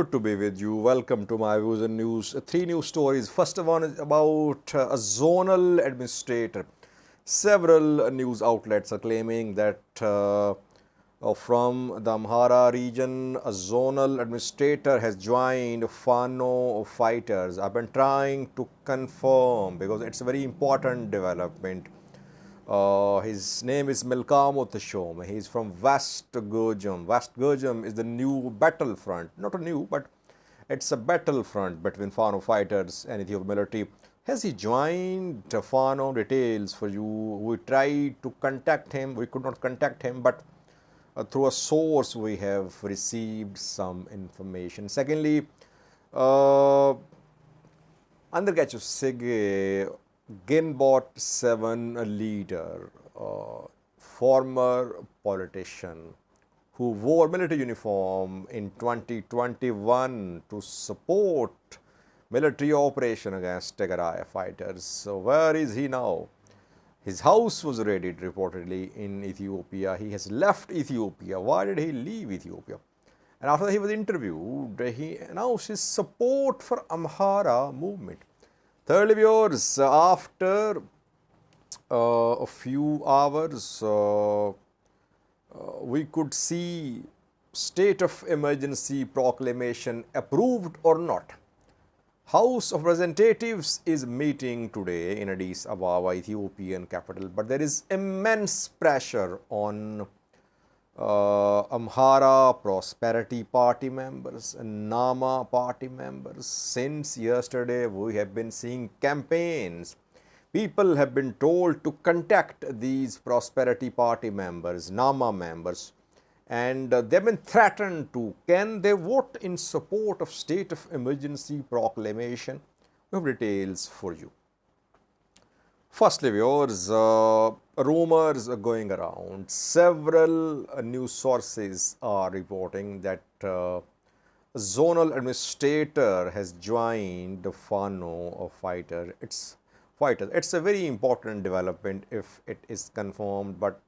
Good to be with you. Welcome to my views and news. Three news stories. First one is about a zonal administrator. Several news outlets are claiming that from the Amhara region, a zonal administrator has joined Fano fighters. I've been trying to confirm because it's a very important development. His name is Malcolm Tsige. He's from West Gojjam. West Gojjam is the new battlefront. Not a new, but it's a battlefront between Fano fighters and Ethiopian military. Has he joined Fano? Details for you. We tried to contact him. We could not contact him, but through a source we have received some information. Secondly, Andargachew Tsige, Ginbot 7 leader, former politician who wore military uniform in 2021 to support military operation against Tigray fighters. So where is he now? His house was raided reportedly in Ethiopia. He has left Ethiopia. Why did he leave Ethiopia? And after he was interviewed, he announced his support for Amhara movement. Thirdly, viewers, after a few hours, we could see state of emergency proclamation approved or not. House of Representatives is meeting today in Addis Ababa, Ethiopian capital, but there is immense pressure on Amhara Prosperity Party members and Nama Party members. Since yesterday, we have been seeing campaigns. People have been told to contact these Prosperity Party members, Nama members, and they've been threatened to. Can they vote in support of state of emergency proclamation? We have details for you. Firstly, viewers, rumors are going around. Several news sources are reporting that a zonal administrator has joined the Fano fighter. It's a very important development if it is confirmed, but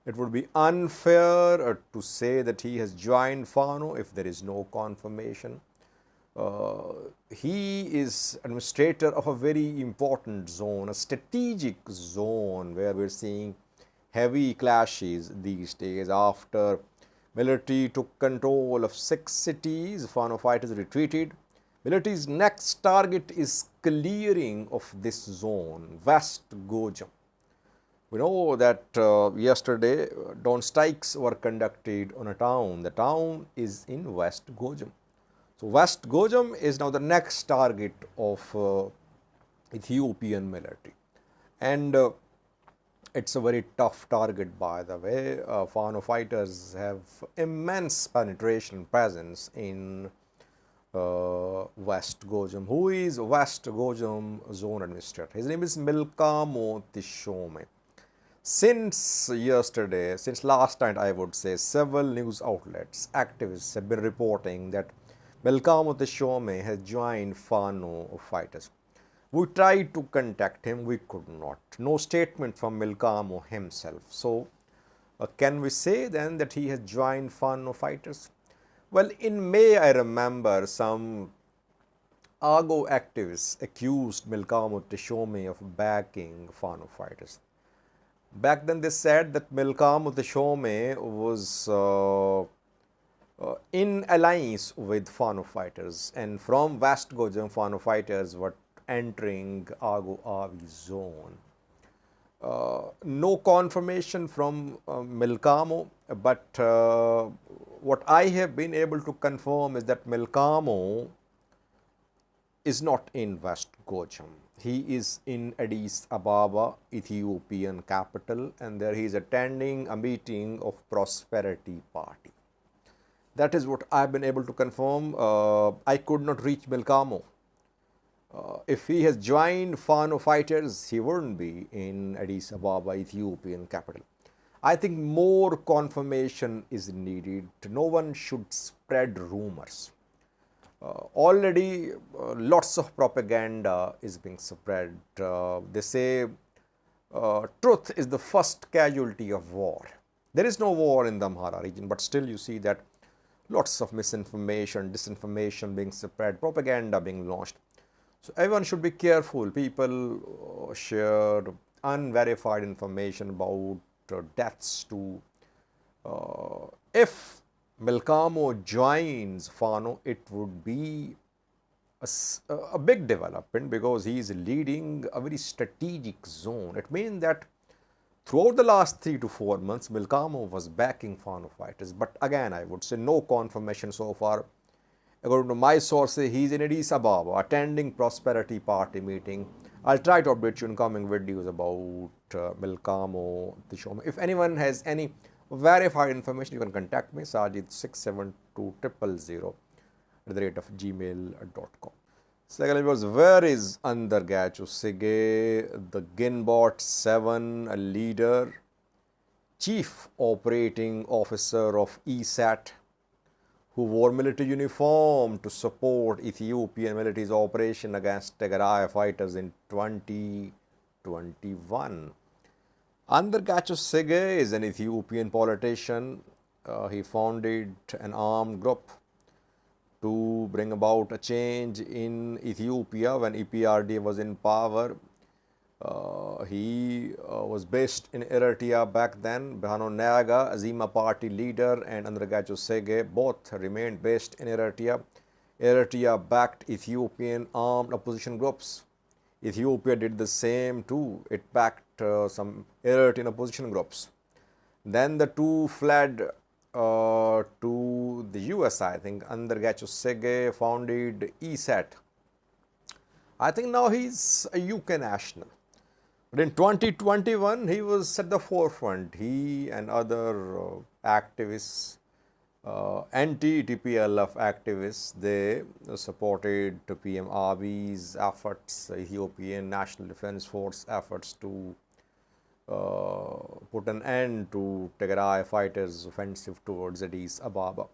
it would be unfair to say that he has joined Fano if there is no confirmation. He is administrator of a very important zone, a strategic zone where we're seeing heavy clashes these days. After military took control of 6 cities, Fano fighters retreated. Military's next target is clearing of this zone, West Gojjam. We know that yesterday drone strikes were conducted on a town. The town is in West Gojjam. So West Gojjam is now the next target of Ethiopian military, and it's a very tough target, by the way. Fano fighters have immense penetration presence in West Gojjam. Who is West Gojjam zone administrator? His name is Malcolm Tsige. Since yesterday, since last night, I would say, several news outlets, activists have been reporting that Malcolm Tsige has joined Fano fighters. We tried to contact him, we could not. No statement from Malcolm himself. So, can we say then that he has joined Fano fighters? Well, in May, I remember some Argo activists accused Malcolm Tsige of backing Fano fighters. Back then, they said that Malcolm Tsige was in alliance with Fano fighters, and from West Gojjam, Fano fighters were entering Argo Avi zone. No confirmation from Malcolm, but what I have been able to confirm is that Malcolm is not in West Gojjam. He is in Addis Ababa, Ethiopian capital, and there he is attending a meeting of Prosperity Party. That is what I've been able to confirm. I could not reach Malcolm. If he has joined Fano fighters, he wouldn't be in Addis Ababa, Ethiopian capital. I think more confirmation is needed. No one should spread rumors. Already lots of propaganda is being spread. They say truth is the first casualty of war. There is no war in the Amhara region, but still you see that lots of misinformation, disinformation being spread, propaganda being launched. So everyone should be careful. People share unverified information about deaths to. If Milcamo joins Fano, it would be a big development because he is leading a very strategic zone. It means that throughout the last 3 to 4 months, Milcamo was backing Fano fighters. But again, I would say no confirmation so far. According to my sources, he is in Addis Ababa attending Prosperity Party meeting. I'll try to update you in coming videos about Milcamo Tsige. If anyone has any verified information, you can contact me, sajid672000@gmail.com. Second was, where is Andargachew Tsige, the Ginbot 7 leader, chief operating officer of ESAT, who wore military uniform to support Ethiopian military's operation against Tigray fighters in 2021. Andargachew Tsige is an Ethiopian politician. He founded an armed group to bring about a change in Ethiopia when EPRD was in power. He was based in Eritrea back then. Fano Azima party leader, and Andargachew Tsige both remained based in Eritrea. Eritrea backed Ethiopian armed opposition groups. Ethiopia did the same too. It backed some Eritrean opposition groups. Then the two fled to the US, I think. Andargachew Tsige founded ESAT. I think now he's a UK national. But in 2021, he was at the forefront. He and other activists, anti-TPLF activists, they supported PM Abiy's efforts, Ethiopian National Defense Force efforts to put an end to Tigray fighters' offensive towards Addis Ababa.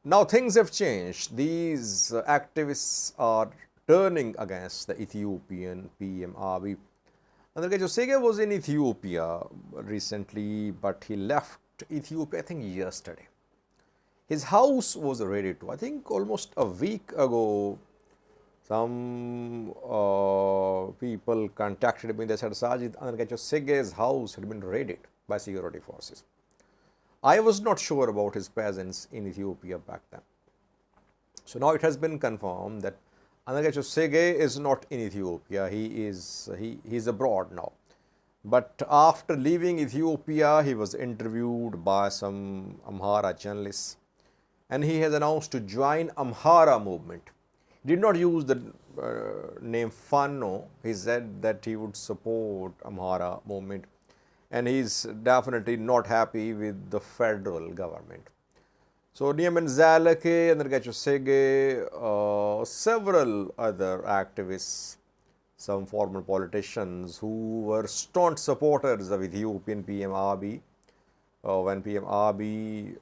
Now things have changed. These activists are turning against the Ethiopian PM Abiy. Andargachew Tsige was in Ethiopia recently, but he left Ethiopia, I think, yesterday. His house was raided too. I think almost a week ago, some people contacted me. They said, Sajid, Andargachew Tsige's house had been raided by security forces. I was not sure about his presence in Ethiopia back then. So now it has been confirmed that Andargachew Tsige is not in Ethiopia. He is abroad now. But after leaving Ethiopia, he was interviewed by some Amhara journalists, and he has announced to join Amhara movement. He did not use the name Fano. He said that he would support Amhara movement, and he's definitely not happy with the federal government. So Niemen Zalake, Andargachew Tsige, several other activists, some former politicians who were staunch supporters of Ethiopian PM Abiy when PM Abiy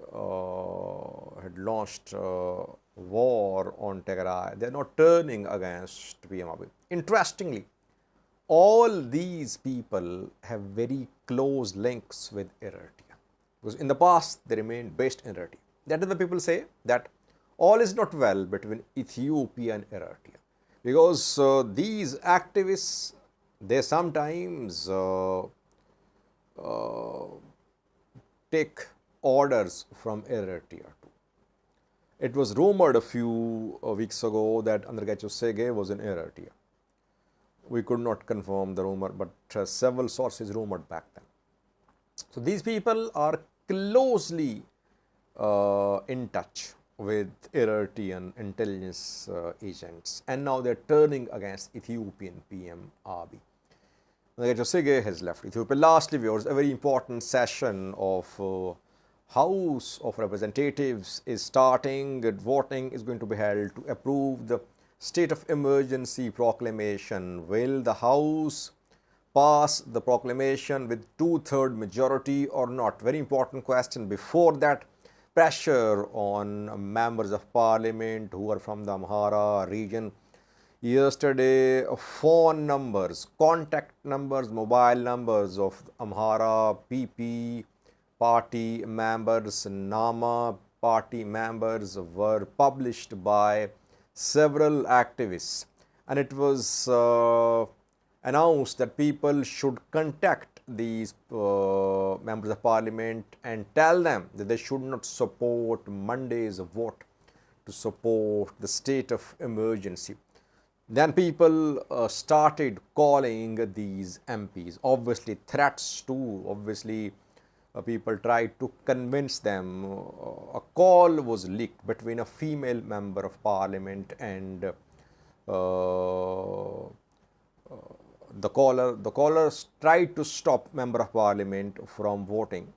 had launched war on Tigray. They are not turning against PM Abiy. Interestingly, all these people have very close links with Eritrea, because in the past they remained based in Eritrea. That is, the people say that all is not well between Ethiopia and Eritrea, because these activists, they sometimes take orders from Eritrea too. It was rumored a few weeks ago that Andargachew Tsige was in Eritrea. We could not confirm the rumor, but several sources rumored back then. So these people are closely in touch with Eritrean intelligence agents, and now they're turning against Ethiopian PM Abiy. Andargachew Tsige has left Ethiopia. Lastly, viewers, a very important session of House of Representatives is starting. Voting is going to be held to approve the state of emergency proclamation. Will the House pass the proclamation with 2/3 majority or not? Very important question. Before that, pressure on members of parliament who are from the Amhara region. Yesterday, phone numbers, contact numbers, mobile numbers of Amhara PP party members, Nama party members were published by several activists, and it was announced that people should contact these members of parliament and tell them that they should not support Monday's vote to support the state of emergency. Then people started calling these MPs, obviously threats too, obviously people tried to convince them. A call was leaked between a female member of parliament and the callers tried to stop member of parliament from voting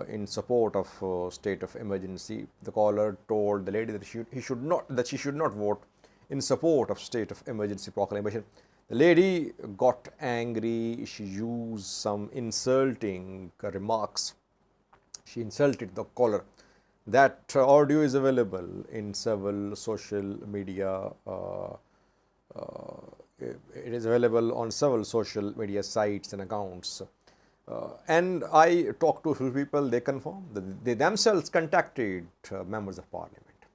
in support of state of emergency. The caller told the lady that she should not vote in support of state of emergency proclamation. The lady got angry. She used some insulting remarks. She insulted the caller. That audio is available in several social media. It is available on several social media sites and accounts. And I talked to a few people, they confirmed that they themselves contacted members of parliament,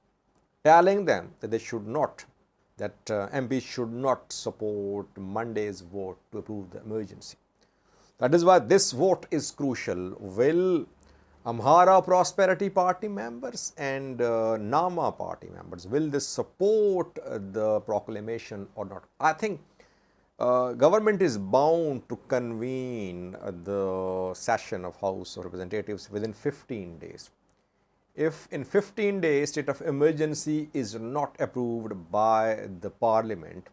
telling them that they should not, that MPs should not support Monday's vote to approve the emergency. That is why this vote is crucial. Will Amhara Prosperity Party members and Nama Party members, will they support the proclamation or not? I think government is bound to convene the session of House of Representatives within 15 days. If in 15 days state of emergency is not approved by the parliament,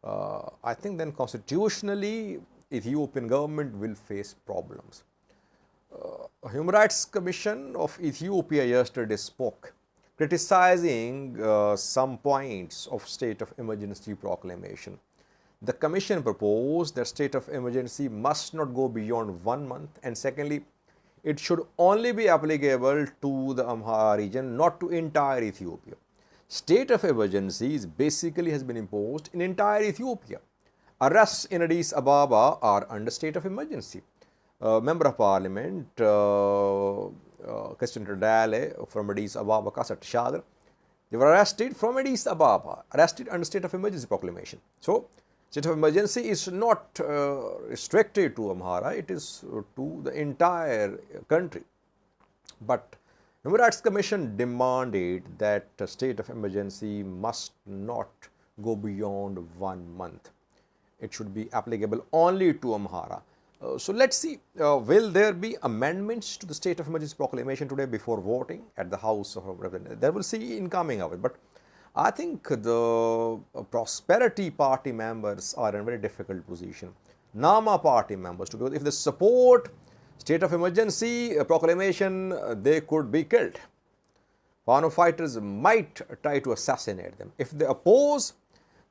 I think then constitutionally Ethiopian government will face problems. Human Rights Commission of Ethiopia yesterday spoke, criticizing some points of state of emergency proclamation. The commission proposed that state of emergency must not go beyond 1 month, and secondly, it should only be applicable to the Amhara region, not to entire Ethiopia. State of emergency basically has been imposed in entire Ethiopia. Arrests in Addis Ababa are under state of emergency. Member of Parliament, Christian Tadale from Addis Ababa, Kasat Shadr, they were arrested from Addis Ababa, arrested under state of emergency proclamation. So, state of emergency is not restricted to Amhara, it is to the entire country. But Human Rights Commission demanded that state of emergency must not go beyond 1 month. It should be applicable only to Amhara. So let's see, will there be amendments to the state of emergency proclamation today before voting at the House of Representatives? That will see in coming hours. But I think the Prosperity Party members are in a very difficult position. Nama Party members, because if they support state of emergency proclamation, they could be killed. Fano fighters might try to assassinate them. If they oppose,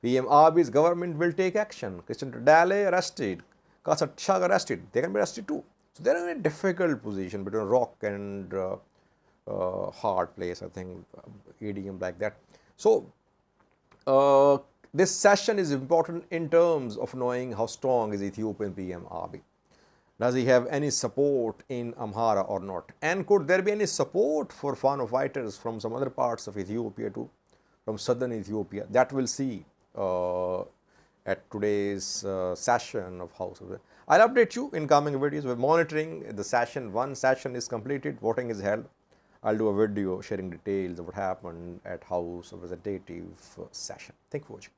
PM Abiy's government will take action. Christian Tadale arrested, Kasat Shag arrested, they can be arrested too. So they are in a difficult position between rock and hard place, I think, idiom like that. So, this session is important in terms of knowing how strong is Ethiopian PM Abiy. Does he have any support in Amhara or not? And could there be any support for Fano fighters from some other parts of Ethiopia too, from southern Ethiopia? That we'll see at today's session of House. I'll update you in coming videos. We're monitoring the session. One session is completed, voting is held. I'll do a video sharing details of what happened at House of Representative session. Thank you for watching.